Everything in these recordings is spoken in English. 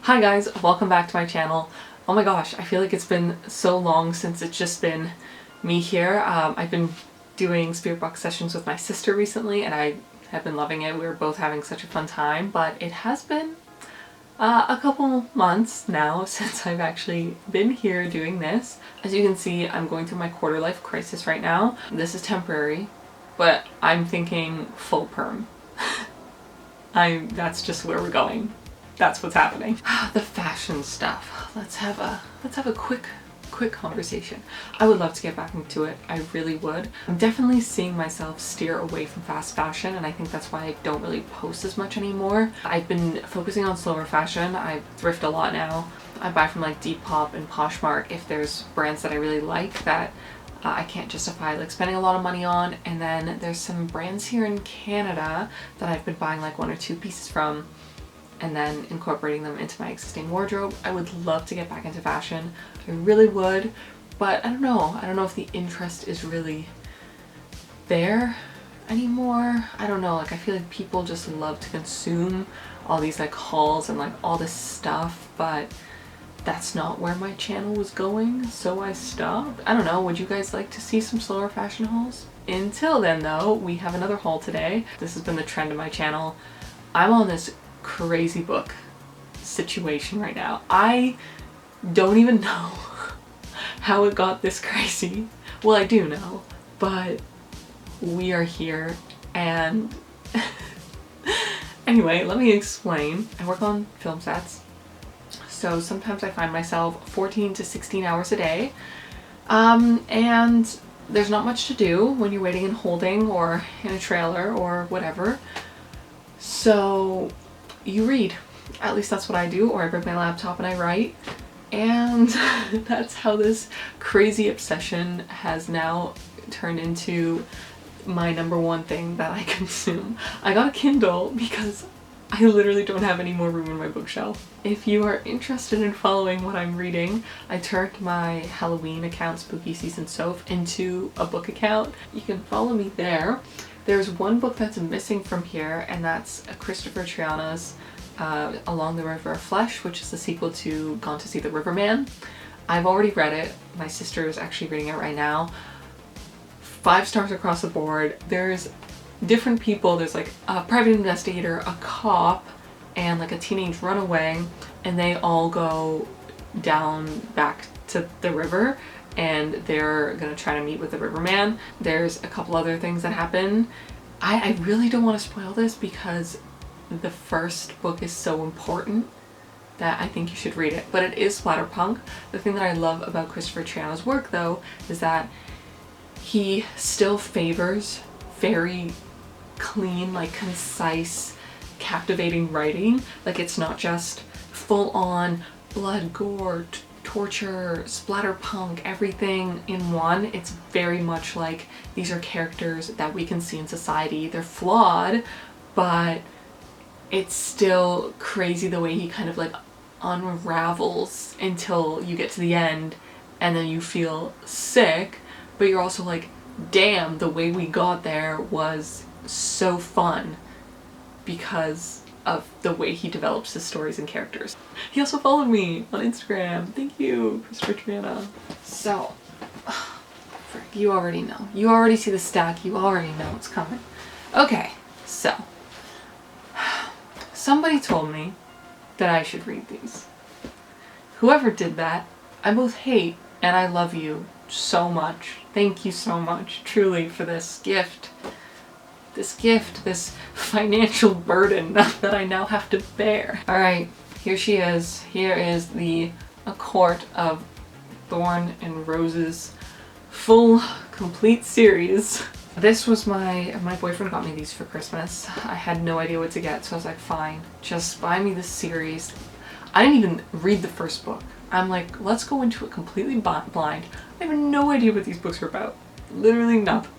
Hi guys, welcome back to my channel. Oh my gosh, I feel like it's been so long since it's just been me here. I've been doing spirit box sessions with my sister recently and I have been loving it. We were both having such a fun time, but it has been a couple months now since I've actually been here doing this. As you can see, I'm going through my quarter life crisis right now. This is temporary, but I'm thinking full perm. That's just where we're going. That's what's happening. The fashion stuff. Let's have a quick conversation. I would love to get back into it. I really would. I'm definitely seeing myself steer away from fast fashion, and I think that's why I don't really post as much anymore. I've been focusing on slower fashion. I thrift a lot now. I buy from like Depop and Poshmark if there's brands that I really like that I can't justify like spending a lot of money on. And then there's some brands here in Canada that I've been buying like one or two pieces from and then incorporating them into my existing wardrobe. I would love to get back into fashion. I really would, but I don't know. I don't know if the interest is really there anymore. I don't know, like I feel like people just love to consume all these like hauls and like all this stuff, but that's not where my channel was going, so I stopped. I don't know, would you guys like to see some slower fashion hauls? Until then though, we have another haul today. This has been the trend of my channel. I'm on this crazy book situation right now. I don't even know how it got this crazy. Well, I do know, but we are here and anyway, let me explain. I work on film sets, so sometimes I find myself 14 to 16 hours a day, and there's not much to do when you're waiting and holding or in a trailer or whatever. So you read. At least that's what I do, or I bring my laptop and I write. And that's how this crazy obsession has now turned into my number one thing that I consume. I got a Kindle because I literally don't have any more room in my bookshelf. If you are interested in following what I'm reading, I turned my Halloween account, Spooky Season Soap, into a book account. You can follow me there. There's one book that's missing from here, and that's Christopher Triana's Along the River of Flesh, which is the sequel to Gone to See the Riverman. I've already read it. My sister is actually reading it right now. 5 stars across the board. There's different people. There's like a private investigator, a cop, and like a teenage runaway, and they all go down back to the river and they're gonna try to meet with the riverman. There's a couple other things that happen. I really don't want to spoil this because the first book is so important that I think you should read it, but it is Splatterpunk. The thing that I love about Christopher Triana's work though is that he still favors very clean, like concise, captivating writing. Like it's not just full on blood, gore, torture, splatterpunk, everything in one. It's very much like these are characters that we can see in society. They're flawed, but it's still crazy the way he kind of like unravels until you get to the end and then you feel sick, but you're also like, damn, the way we got there was so fun because of the way he develops his stories and characters. He also followed me on Instagram. Thank you, Christopher Triana. So, you already know. You already see the stack. You already know what's coming. Okay, so somebody told me that I should read these. Whoever did that, I both hate and I love you so much. Thank you so much, truly, for this gift. This financial burden that I now have to bear. Alright, here she is. Here is the A Court of Thorn and Roses full, complete series. This was my boyfriend got me these for Christmas. I had no idea what to get, so I was like, fine, just buy me this series. I didn't even read the first book. I'm like, let's go into it completely blind. I have no idea what these books are about. Literally nothing.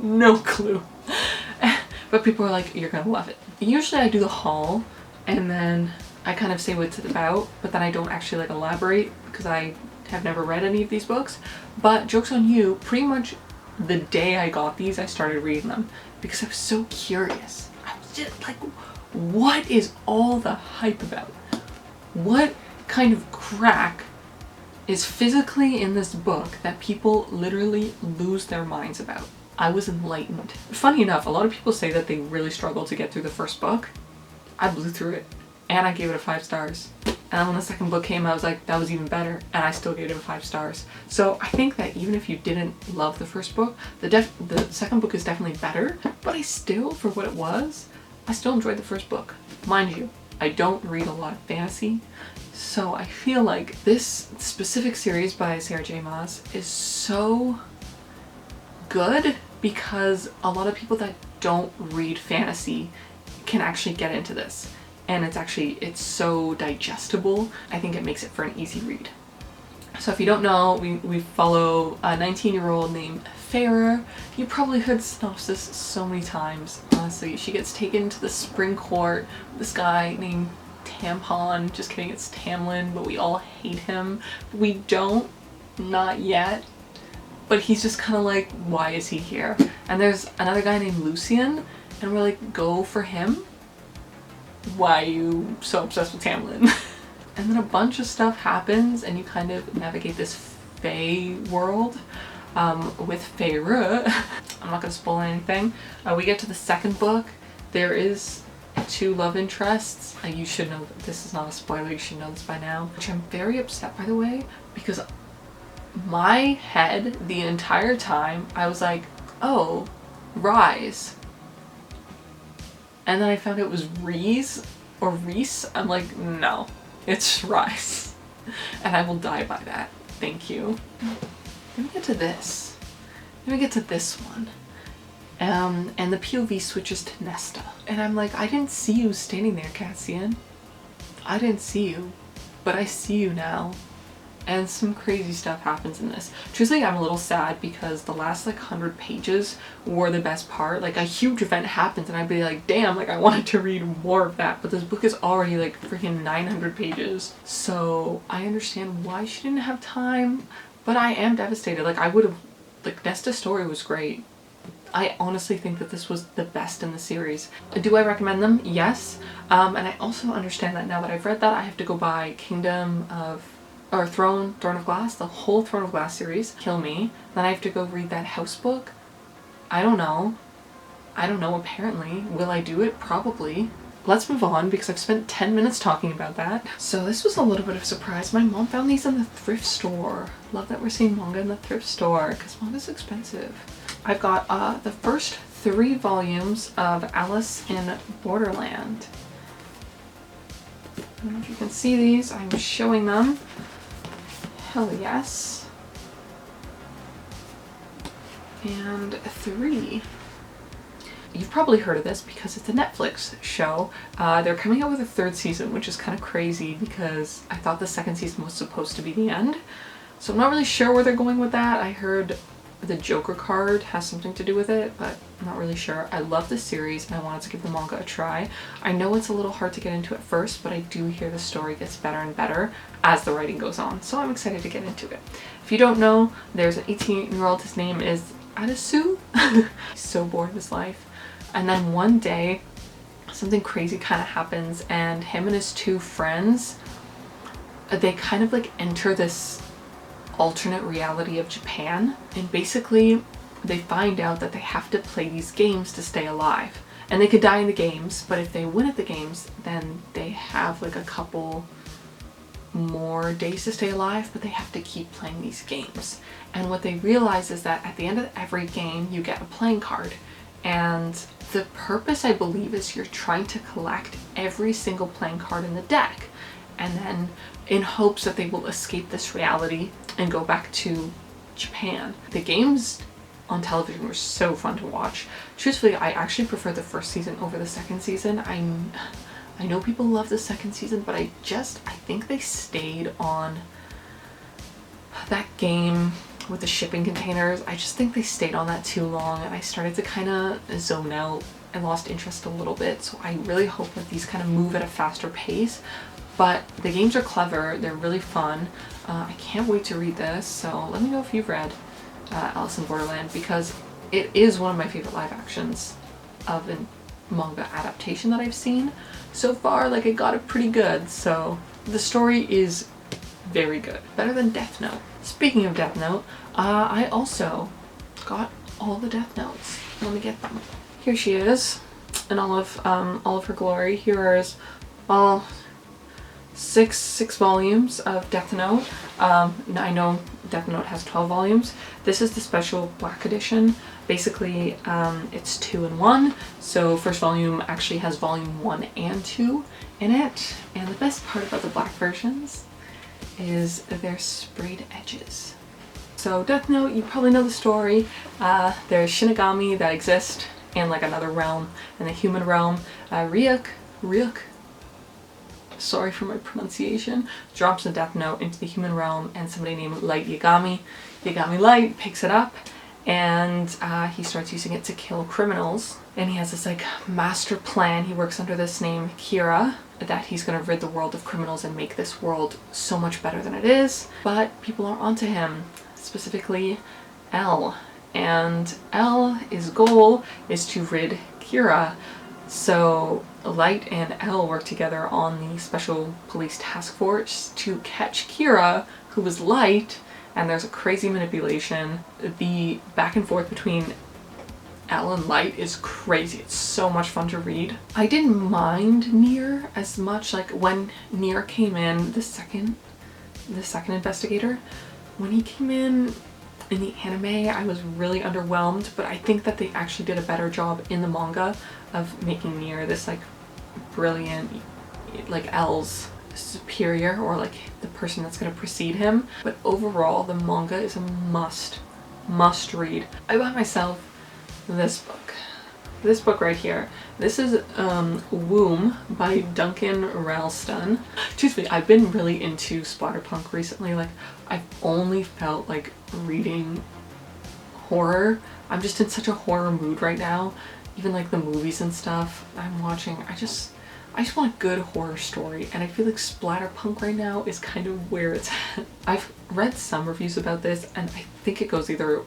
No clue. But people are like, you're gonna love it. Usually I do the haul and then I kind of say what it's about, but then I don't actually like elaborate because I have never read any of these books. But joke's on you, pretty much the day I got these I started reading them because I was so curious. I was just like, what is all the hype about? what kind of crack is physically in this book that people literally lose their minds about? I was enlightened. Funny enough, a lot of people say that they really struggle to get through the first book. I blew through it and I gave it a 5 stars. And when the second book came, I was like, that was even better, and I still gave it 5 stars. So I think that even if you didn't love the first book, the second book is definitely better, but I still, for what it was, I still enjoyed the first book. Mind you, I don't read a lot of fantasy, so I feel like this specific series by Sarah J. Maas is so good because a lot of people that don't read fantasy can actually get into this. And it's so digestible. I think it makes it for an easy read. So if you don't know, we follow a 19-year-old named Farah. You probably heard the synopsis so many times, honestly. She gets taken to the spring court with this guy named Tampon. Just kidding, it's Tamlin, but we all hate him. We don't, not yet. But he's just kind of like, why is he here? And there's another guy named Lucian, and we're like, go for him? Why are you so obsessed with Tamlin? And then a bunch of stuff happens and you kind of navigate this fae world with Feyre. I'm not gonna spoil anything. We get to the second book. There is 2 love interests. You should know that this is not a spoiler, you should know this by now. Which I'm very upset, by the way, because my head the entire time I was like, oh, Rise. And then I found it was Reese or Reese. I'm like, no, it's Rise. And I will die by that. Thank you. Let me get to this. Let me get to this one. And the POV switches to Nesta. And I'm like, I didn't see you standing there, Cassian. I didn't see you, but I see you now. And some crazy stuff happens in this. Truthfully, I'm a little sad because the last like 100 pages were the best part. Like a huge event happens and I'd be like, damn, like I wanted to read more of that. But this book is already like freaking 900 pages. So I understand why she didn't have time, but I am devastated. Like I would have, like Nesta's story was great. I honestly think that this was the best in the series. Do I recommend them? Yes. And I also understand that now that I've read that, I have to go buy Throne of Glass, the whole Throne of Glass series. Kill me. Then I have to go read that house book. I don't know, apparently. Will I do it? Probably. Let's move on because I've spent 10 minutes talking about that. So this was a little bit of a surprise. My mom found these in the thrift store. Love that we're seeing manga in the thrift store because manga's expensive. I've got the first 3 volumes of Alice in Borderland. I don't know if you can see these. I'm showing them. Hell yes. And 3. You've probably heard of this because it's a Netflix show. They're coming out with a 3rd season, which is kind of crazy because I thought the 2nd season was supposed to be the end. So I'm not really sure where they're going with that. I heard the Joker card has something to do with it, but I'm not really sure. I love this series and I wanted to give the manga a try. I know it's a little hard to get into at first, but I do hear the story gets better and better as the writing goes on, so I'm excited to get into it. If you don't know, there's an 18-year-old, his name is Adasu. He's so bored of his life. And then one day, something crazy kind of happens and him and his 2 friends, they kind of like enter this alternate reality of Japan, and basically they find out that they have to play these games to stay alive. And they could die in the games, but if they win at the games, then they have like a couple more days to stay alive, but they have to keep playing these games. And what they realize is that at the end of every game, you get a playing card. And the purpose, I believe, is you're trying to collect every single playing card in the deck. And then in hopes that they will escape this reality and go back to Japan. The games on television were so fun to watch. Truthfully, I actually prefer the 1st season over the 2nd season. I know people love the 2nd season, but I think they stayed on that game with the shipping containers. I just think they stayed on that too long and I started to kind of zone out and lost interest a little bit. So I really hope that these kind of move at a faster pace. But the games are clever, they're really fun. I can't wait to read this, so let me know if you've read Alice in Borderland, because it is one of my favorite live actions of a manga adaptation that I've seen so far. Like, it got it pretty good, so the story is very good. Better than Death Note. Speaking of Death Note, I also got all the Death Notes. Let me get them. Here she is in all of her glory. Here is all six volumes of Death Note. I know Death Note has 12 volumes. This is the special black edition. Basically, it's 2 in 1. So first volume actually has volume 1 and 2 in it. And the best part about the black versions is their sprayed edges. So Death Note, you probably know the story. There's Shinigami that exist in like another realm, in the human realm. Ryuk, sorry for my pronunciation, drops a Death Note into the human realm, and somebody named Light Yagami Light picks it up, and he starts using it to kill criminals. And he has this like master plan. He works under this name Kira, that he's gonna rid the world of criminals and make this world so much better than it is. But people are onto him, specifically L. And L's goal is to rid Kira. So Light and L work together on the special police task force to catch Kira, who was Light, and there's a crazy manipulation. The back and forth between L and Light is crazy. It's so much fun to read. I didn't mind Nier as much. Like when Nier came in, the second investigator, when he came in the anime, I was really underwhelmed, but I think that they actually did a better job in the manga of making Nier this like brilliant, like L's superior, or like the person that's going to precede him. But overall, the manga is a must read. I bought myself this book right here. This is Womb by Duncan Ralston. Excuse me, I've been really into Splatterpunk recently. Like, I've only felt like reading horror. I'm just in such a horror mood right now. Even like the movies and stuff I'm watching, I just want a good horror story, and I feel like Splatterpunk right now is kind of where it's at. I've read some reviews about this, and I think it goes either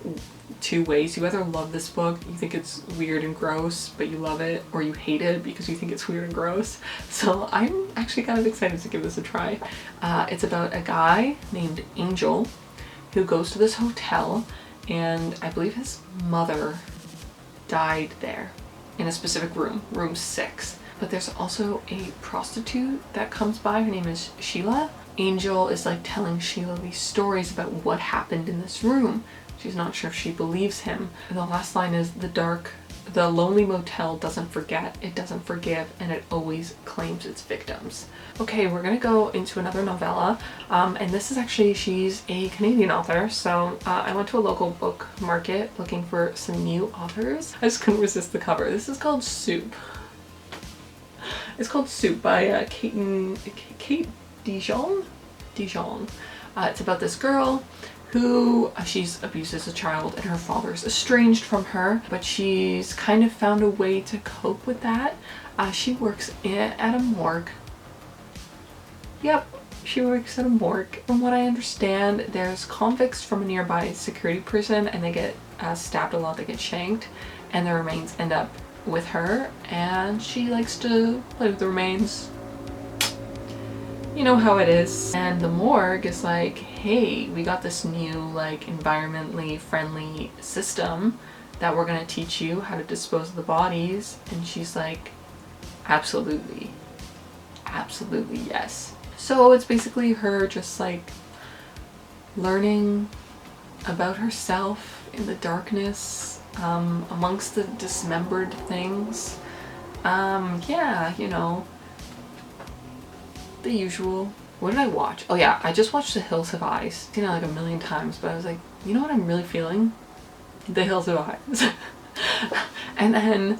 two ways. You either love this book, you think it's weird and gross, but you love it, or you hate it because you think it's weird and gross. So I'm actually kind of excited to give this a try. It's about a guy named Angel who goes to this hotel, and I believe his mother died there in a specific room, room 6. But there's also a prostitute that comes by. Her name is Sheila. Angel is like telling Sheila these stories about what happened in this room. She's not sure if she believes him. And the last line is, the lonely motel doesn't forget, it doesn't forgive, and it always claims its victims. Okay, we're gonna go into another novella. And this is actually, she's a Canadian author. So I went to a local book market looking for some new authors. I just couldn't resist the cover. This is called Soup. It's called Soup by Kate Dijon. It's about this girl who she's abused as a child, and her father's estranged from her, but she's kind of found a way to cope with that. She works at a morgue. Yep, she works at a morgue. From what I understand, there's convicts from a nearby security prison, and they get stabbed a lot, they get shanked, and their remains end up with her, and she likes to play with the remains. You know how it is. And the morgue is like, hey, we got this new like environmentally friendly system that we're gonna teach you how to dispose of the bodies. And she's like, absolutely yes. So it's basically her just like learning about herself in the darkness, amongst the dismembered things. Yeah, you know, the usual. What did I watch? Oh yeah, I just watched The Hills Have Eyes. I've seen it like a million times, but I was like, you know what I'm really feeling? The Hills Have Eyes. And then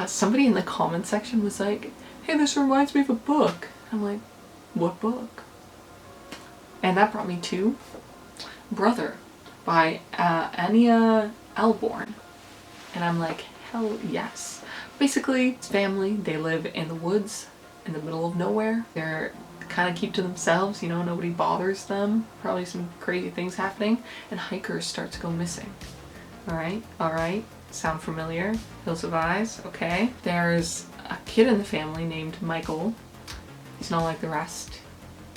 somebody in the comment section was like, hey, this reminds me of a book. I'm like, what book? And that brought me to Brother by Anya Elborn. And I'm like, hell yes. Basically, it's family. They live in the woods in the middle of nowhere. They're kind of keep to themselves, you know, nobody bothers them. Probably some crazy things happening. And hikers start to go missing. Alright. Sound familiar? Hills of Eyes, okay. There's a kid in the family named Michael. He's not like the rest.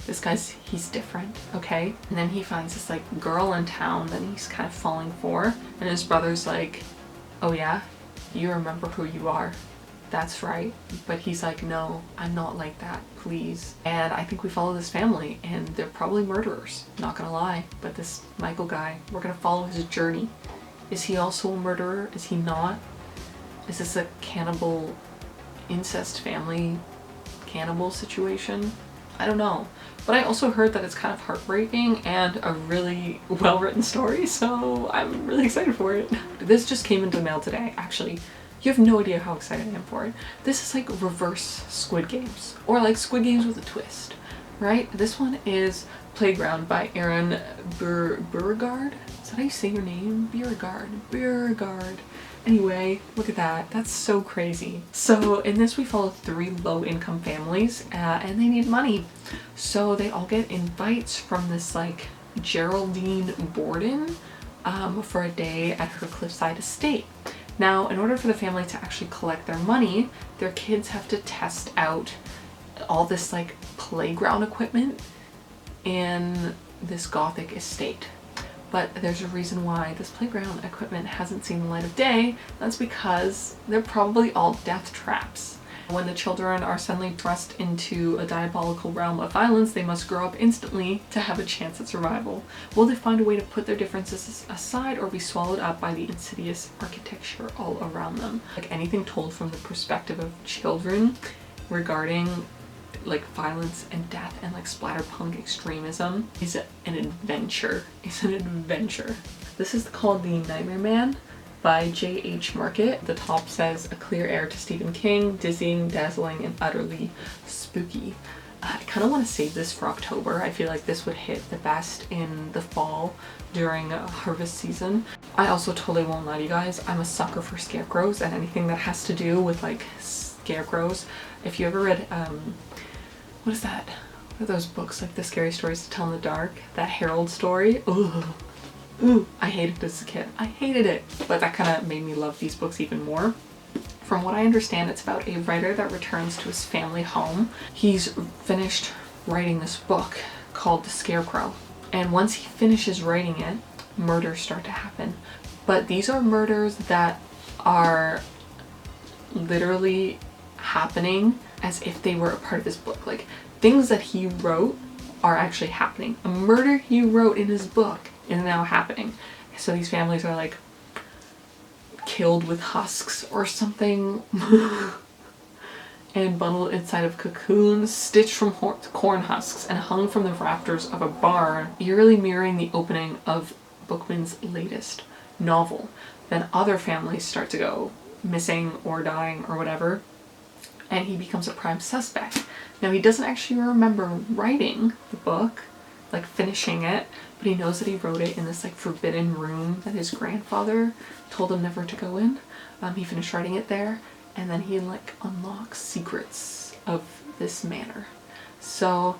this guy's, he's different, okay? And then he finds this like girl in town that he's kind of falling for, and his brother's like, oh yeah, you remember who you are. That's right. But he's like, no, I'm not like that, please. And I think we follow this family, and they're probably murderers, not gonna lie. But this Michael guy, we're gonna follow his journey. Is he also a murderer? Is he not? Is this a cannibal, incest family cannibal situation? I don't know. But I also heard that it's kind of heartbreaking and a really well-written story, so I'm really excited for it. This just came into the mail today, actually. You have no idea how excited I am for it. This is like reverse Squid Games, or like Squid Games with a twist, right? This one is Playground by Aaron Beauregard. Is that how you say your name? Beauregard. Anyway, look at that. That's so crazy. So in this we follow 3 low-income families and they need money. So they all get invites from this like Geraldine Borden for a day at her cliffside estate. Now, in order for the family to actually collect their money, their kids have to test out all this like playground equipment in this gothic estate. But there's a reason why this playground equipment hasn't seen the light of day. That's because they're probably all death traps. When the children are suddenly thrust into a diabolical realm of violence, they must grow up instantly to have a chance at survival. Will they find a way to put their differences aside or be swallowed up by the insidious architecture all around them? Like anything told from the perspective of children regarding like violence and death and like splatterpunk extremism is an adventure. It's an adventure. This is called The Nightmare Man by J.H. Market. The top says a clear air to Stephen King, dizzying, dazzling, and utterly spooky. I kind of want to save this for October. I feel like this would hit the best in the fall during harvest season. I also totally won't lie to you guys, I'm a sucker for scarecrows and anything that has to do with like scarecrows. If you ever read what is that? What are those books, like The Scary Stories to Tell in the Dark? That Harold story? Ugh. Ooh, I hated it as a kid. I hated it. But that kind of made me love these books even more. From what I understand, it's about a writer that returns to his family home. He's finished writing this book called The Scarecrow. And once he finishes writing it, murders start to happen. But these are murders that are literally happening as if they were a part of his book. Like, things that he wrote are actually happening. A murder he wrote in his book is now happening. So these families are like killed with husks or something and bundled inside of cocoons stitched from corn husks and hung from the rafters of a barn, eerily mirroring the opening of Bookman's latest novel. Then other families start to go missing or dying or whatever, and he becomes a prime suspect. Now, he doesn't actually remember writing the book, like finishing it, but he knows that he wrote it in this like forbidden room that his grandfather told him never to go in. He finished writing it there, and then he like unlocks secrets of this manor. So,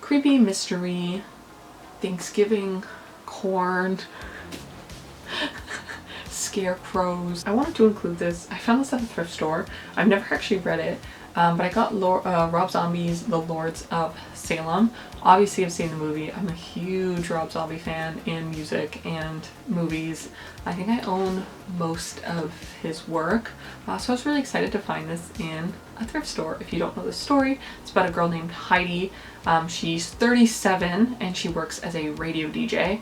creepy mystery, Thanksgiving, corn, scarecrows. I wanted to include this. I found this at a thrift store. I've never actually read it, but I got Rob Zombie's The Lords of Salem. Obviously, I've seen the movie. I'm a huge Rob Zombie fan in music and movies. I think I own most of his work, so I was really excited to find this in a thrift store. If you don't know the story, it's about a girl named Heidi. She's 37 and she works as a radio DJ.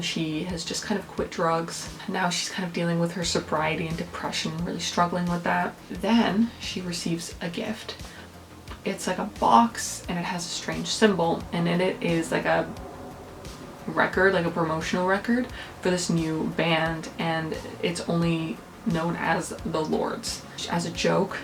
She has just kind of quit drugs. Now she's kind of dealing with her sobriety and depression, really struggling with that. Then she receives a gift. It's like a box and it has a strange symbol, and in it is like a record, like a promotional record for this new band, and it's only known as The Lords. As a joke,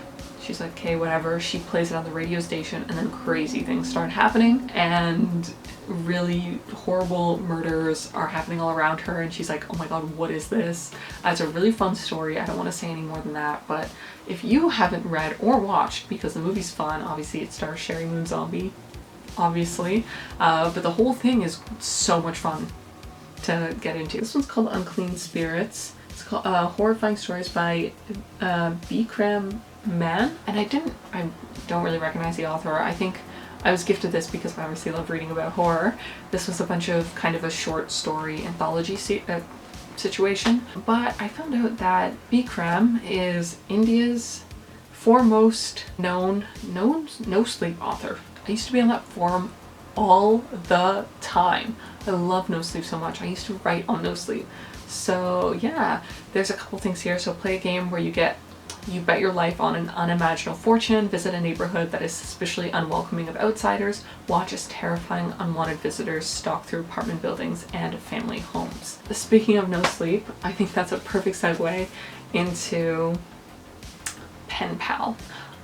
she's like, okay, whatever. She plays it on the radio station, and then crazy things start happening, and really horrible murders are happening all around her, and she's like, oh my god, what is this? It's a really fun story. I don't want to say any more than that, but if you haven't read or watched, because the movie's fun, obviously it stars Sherry Moon Zombie, obviously, but the whole thing is so much fun to get into. This one's called Unclean Spirits. It's called Horrifying Stories by Bikram Man, and I don't really recognize the author. I think I was gifted this because I obviously love reading about horror. This was a bunch of kind of a short story anthology situation, but I found out that Bikram is India's foremost known no sleep author. I used to be on that forum all the time. I love no sleep so much. I used to write on no sleep. So yeah, there's a couple things here. So play a game where you bet your life on an unimaginable fortune, visit a neighborhood that is suspiciously unwelcoming of outsiders, watch as terrifying unwanted visitors stalk through apartment buildings and family homes. Speaking of no sleep, I think that's a perfect segue into Pen Pal.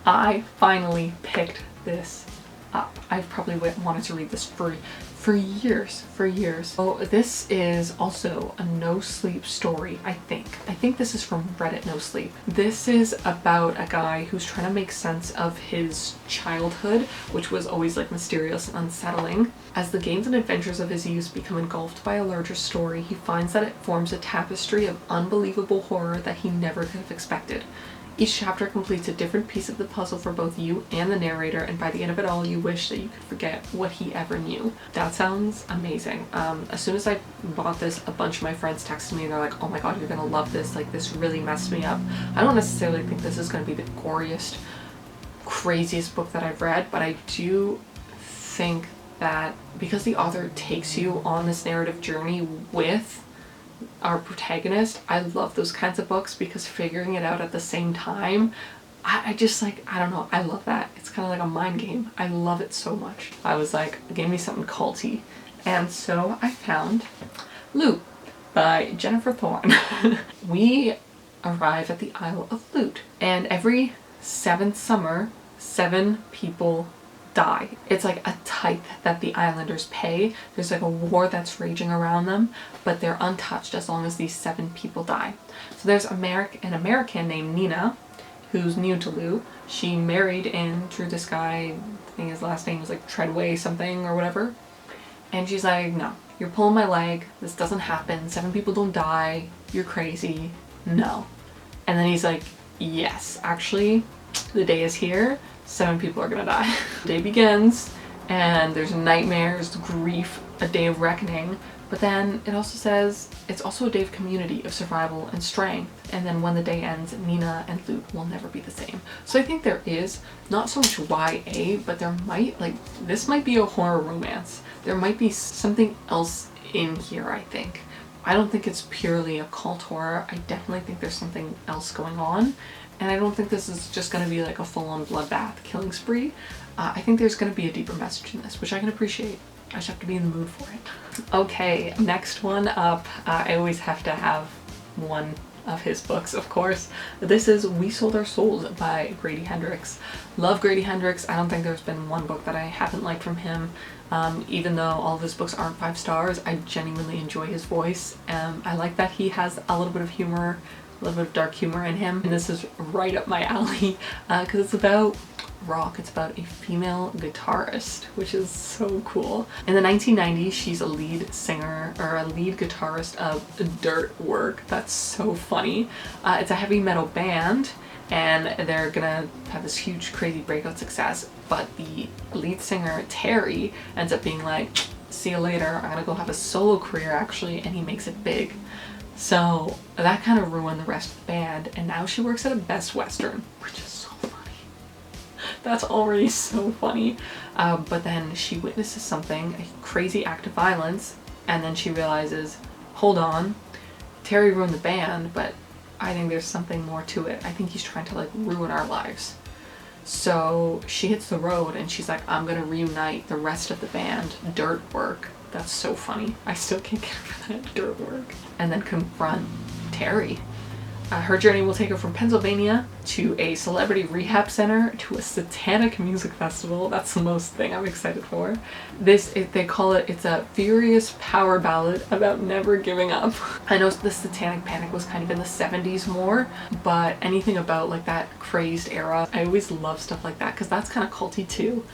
I finally picked this up. I've probably wanted to read this for years. So this is also a no sleep story, I think. I think this is from Reddit No Sleep. This is about a guy who's trying to make sense of his childhood, which was always like mysterious and unsettling. As the games and adventures of his youth become engulfed by a larger story, he finds that it forms a tapestry of unbelievable horror that he never could have expected. Each chapter completes a different piece of the puzzle for both you and the narrator, and by the end of it all, you wish that you could forget what he ever knew. That sounds amazing. As soon as I bought this, a bunch of my friends texted me and they're like, oh my god, you're gonna love this. Like, this really messed me up. I don't necessarily think this is gonna be the goriest, craziest book that I've read, but I do think that because the author takes you on this narrative journey with our protagonist, I love those kinds of books because figuring it out at the same time, I just like, I don't know, I love that. It's kind of like a mind game. I love it so much. I was like, give me something culty. And so I found Loot by Jennifer Thorne. We arrive at the Isle of Loot, and every 7th summer, 7 people die. It's like a tithe that the islanders pay. There's like a war that's raging around them, but they're untouched as long as these 7 people die. So there's an American named Nina, who's new to Loot. She married in through this guy, I think his last name was like Treadway something or whatever. And she's like, no, you're pulling my leg. This doesn't happen. 7 people don't die. You're crazy. No. And then he's like, yes, actually, the day is here. 7 people are gonna die. The day begins, and there's nightmares, grief, a day of reckoning, but then it also says it's also a day of community, of survival and strength. And then when the day ends, Nina and Loot will never be the same. So I think there is not so much YA, but there might, like, this might be a horror romance. There might be something else in here, I think. I don't think it's purely a cult horror. I definitely think there's something else going on. And I don't think this is just going to be like a full-on bloodbath killing spree. I think there's going to be a deeper message in this, which I can appreciate. I just have to be in the mood for it. Okay, next one up. I always have to have one of his books, of course. This is We Sold Our Souls by Grady Hendrix. Love Grady Hendrix. I don't think there's been one book that I haven't liked from him. Even though all of his books aren't 5 stars, I genuinely enjoy his voice. I like that he has a little bit of humor, a little bit of dark humor in him. And this is right up my alley because it's about rock. It's about a female guitarist, which is so cool. In the 1990s, she's a lead singer or a lead guitarist of Dirt Work. That's so funny. It's a heavy metal band, and they're gonna have this huge crazy breakout success, but the lead singer Terry ends up being like, see you later, I'm gonna go have a solo career actually, and he makes it big. So that kind of ruined the rest of the band, and now she works at a Best Western, which is so funny. That's already so funny. But then she witnesses something, a crazy act of violence, and then she realizes, hold on, Terry ruined the band, but I think there's something more to it. I think he's trying to like ruin our lives. So she hits the road and she's like, I'm gonna reunite the rest of the band, Dirt Work. That's so funny. I still can't get over that, Dirt Work. And then confront Terry. Her journey will take her from Pennsylvania to a celebrity rehab center to a satanic music festival. That's the most thing I'm excited for. They call it, it's a furious power ballad about never giving up. I know the Satanic Panic was kind of in the 70s more, but anything about like that crazed era, I always love stuff like that because that's kind of culty too.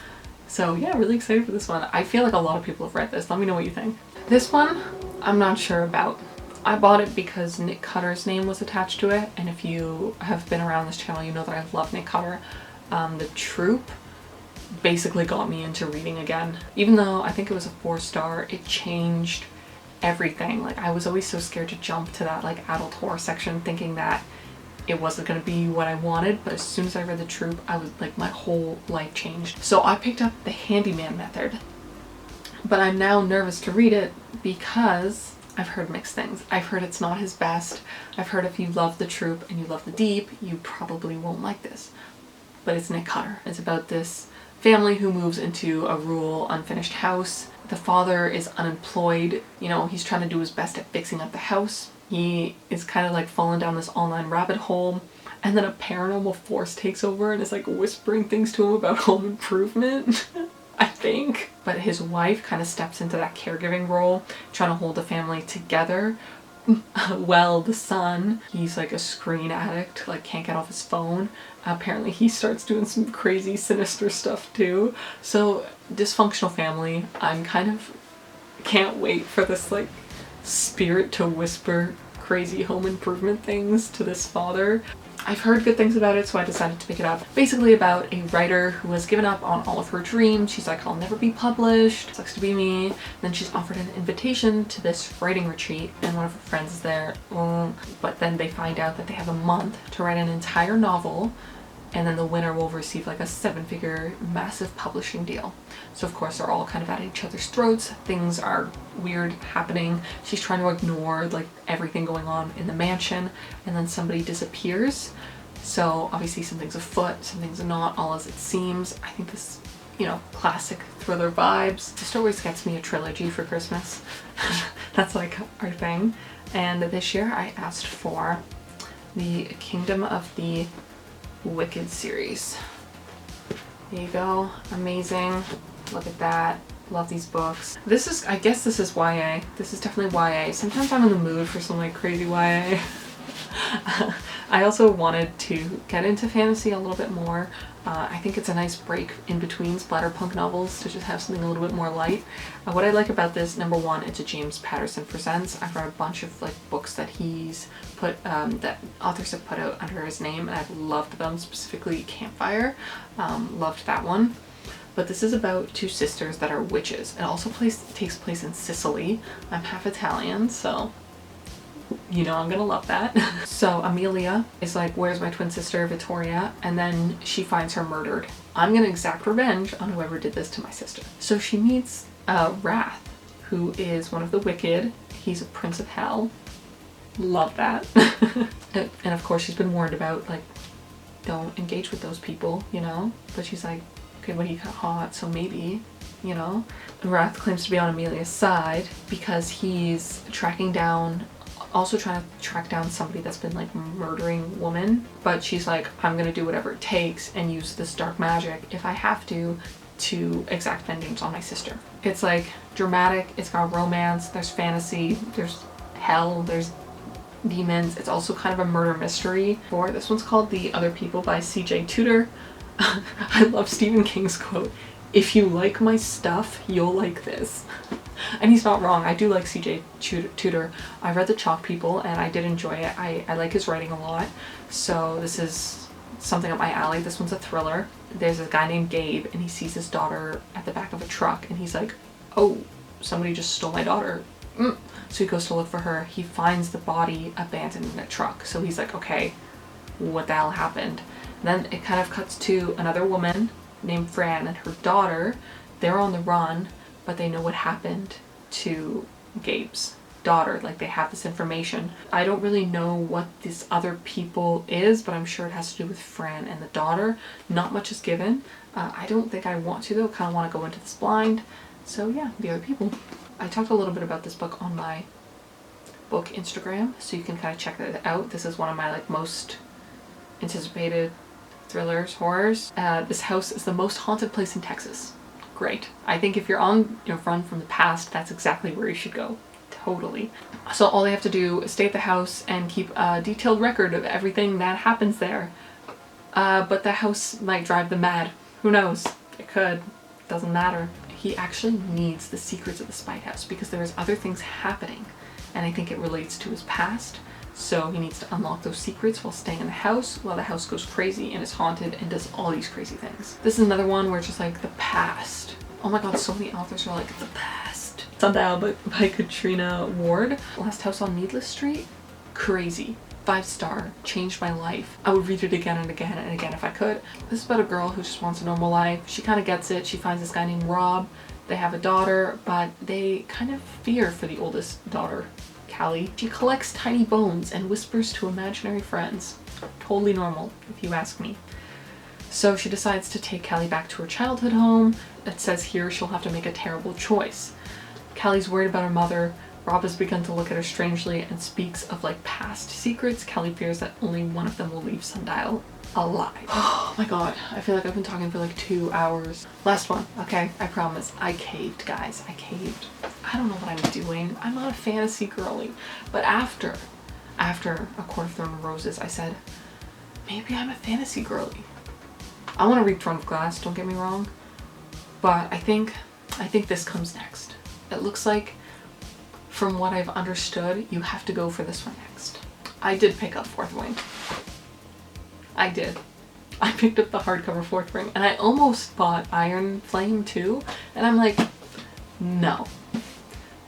So yeah, really excited for this one. I feel like a lot of people have read this. Let me know what you think. This one, I'm not sure about. I bought it because Nick Cutter's name was attached to it, and if you have been around this channel, you know that I love Nick Cutter. The Troop basically got me into reading again. Even though I think it was a 4-star, it changed everything. Like I was always so scared to jump to that like adult horror section thinking that it wasn't going to be what I wanted, but as soon as I read The Troop, I was like, my whole life changed. So I picked up The Handyman Method, but I'm now nervous to read it because I've heard mixed things. I've heard it's not his best. I've heard if you love The Troop and you love the deep, you probably won't like this. But it's Nick Cutter. It's about this family who moves into a rural, unfinished house. The father is unemployed. You know, he's trying to do his best at fixing up the house. He is kind of like falling down this online rabbit hole, and then a paranormal force takes over and is like whispering things to him about home improvement. I think. But his wife kind of steps into that caregiving role, trying to hold the family together. Well, the son, he's like a screen addict, like can't get off his phone. Apparently he starts doing some crazy sinister stuff too. So dysfunctional family. I'm kind of can't wait for this like spirit to whisper crazy home improvement things to this father. I've heard good things about it, so I decided to pick it up. Basically about a writer who has given up on all of her dreams. She's like, I'll never be published. Sucks to be me. And then she's offered an invitation to this writing retreat, and one of her friends is there. But then they find out that they have a month to write an entire novel, and then the winner will receive like a 7-figure massive publishing deal. So of course they're all kind of at each other's throats. Things are weird happening. She's trying to ignore like everything going on in the mansion, and then somebody disappears. So obviously something's afoot, something's not all as it seems. I think this, you know, classic thriller vibes. Just always gets me a trilogy for Christmas. That's like our thing. And this year I asked for the Kingdom of the Wicked series. There you go. Amazing. Look at that. Love these books. This is, I guess this is YA. This is definitely YA. Sometimes I'm in the mood for some like crazy YA. I also wanted to get into fantasy a little bit more. I think it's a nice break in between Splatterpunk novels to just have something a little bit more light. What I like about this, number one, it's a James Patterson Presents. I've read a bunch of like books that he's put, that authors have put out under his name, and I've loved them, specifically Campfire. Loved that one. But this is about two sisters that are witches. It also takes place in Sicily. I'm half Italian, so you know I'm gonna love that. So Amelia is like, where's my twin sister Vittoria? And then she finds her murdered. I'm gonna exact revenge on whoever did this to my sister. So she meets Wrath, who is one of the wicked. He's a prince of hell. Love that. And of course she's been warned about like, don't engage with those people, you know? But she's like, okay, well he got hot, so maybe, you know? Wrath claims to be on Amelia's side because he's also trying to track down somebody that's been like murdering women. But she's like, I'm gonna do whatever it takes and use this dark magic if I have to exact vengeance on my sister. It's like dramatic, it's got romance, there's fantasy, there's hell, there's demons. It's also kind of a murder mystery. Or this one's called The Other People by C.J. Tudor. I love Stephen King's quote, if you like my stuff, you'll like this. And he's not wrong. I do like C.J. Tudor. I read The Chalk People and I did enjoy it. I like his writing a lot. So this is something up my alley. This one's a thriller. There's a guy named Gabe and he sees his daughter at the back of a truck and he's like, oh, somebody just stole my daughter. So he goes to look for her. He finds the body abandoned in a truck. So he's like, okay, what the hell happened? And then it kind of cuts to another woman named Fran and her daughter. They're on the run, but they know what happened to Gabe's daughter. Like they have this information. I don't really know what this other people is, but I'm sure it has to do with Fran and the daughter. Not much is given. I don't think I want to though. Kind of want to go into this blind. So yeah, The Other People. I talked a little bit about this book on my book Instagram, so you can kind of check that out. This is one of my like most anticipated thrillers, horrors. This house is the most haunted place in Texas. Great. I think if you're on your run from the past, that's exactly where you should go. Totally. So all they have to do is stay at the house and keep a detailed record of everything that happens there. But the house might drive them mad. Who knows? It could. Doesn't matter. He actually needs the secrets of the Spite House because there's other things happening, and I think it relates to his past. So he needs to unlock those secrets while staying in the house, while the house goes crazy and is haunted and does all these crazy things. This is another one where it's just like the past. Oh my god, so many authors are like, the past. Sundial by Katrina Ward. Last House on Needless Street. Crazy. 5-star. Changed my life. I would read it again and again and again if I could. This is about a girl who just wants a normal life. She kind of gets it. She finds this guy named Rob. They have a daughter, but they kind of fear for the oldest daughter, Callie. She collects tiny bones and whispers to imaginary friends. Totally normal, if you ask me. So she decides to take Callie back to her childhood home. It says here she'll have to make a terrible choice. Callie's worried about her mother. Rob has begun to look at her strangely and speaks of like past secrets. Callie fears that only one of them will leave Sundial alive. Oh my god, I feel like I've been talking for like 2 hours. Last one, okay? I promise. I caved, guys. I caved. I don't know what I'm doing. I'm not a fantasy girly. But after A Court of Thorn and Roses, I said, maybe I'm a fantasy girly. I want to read Throne of Glass, don't get me wrong. But I think this comes next. It looks like, from what I've understood, you have to go for this one next. I did pick up Fourth Wing. I did. I picked up the hardcover Fourth Ring, and I almost bought Iron Flame too, and I'm like, no.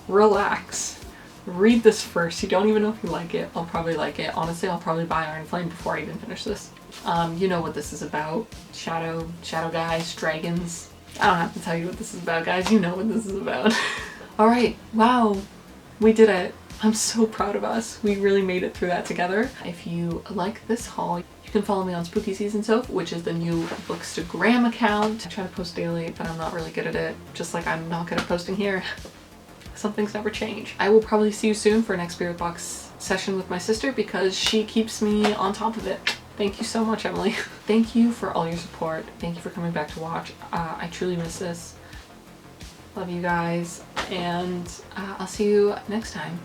Relax. Read this first. You don't even know if you like it. I'll probably like it. Honestly, I'll probably buy Iron Flame before I even finish this. You know what this is about. Shadow guys, dragons. I don't have to tell you what this is about, guys. You know what this is about. Alright, wow. We did it. I'm so proud of us. We really made it through that together. If you like this haul, you can follow me on Spooky Season Soap, which is the new Bookstagram account. I try to post daily, but I'm not really good at it. Just like I'm not good at posting here. Some things never change. I will probably see you soon for an next Spirit Box session with my sister because she keeps me on top of it. Thank you so much, Emily. Thank you for all your support. Thank you for coming back to watch. I truly miss this. Love you guys, and I'll see you next time.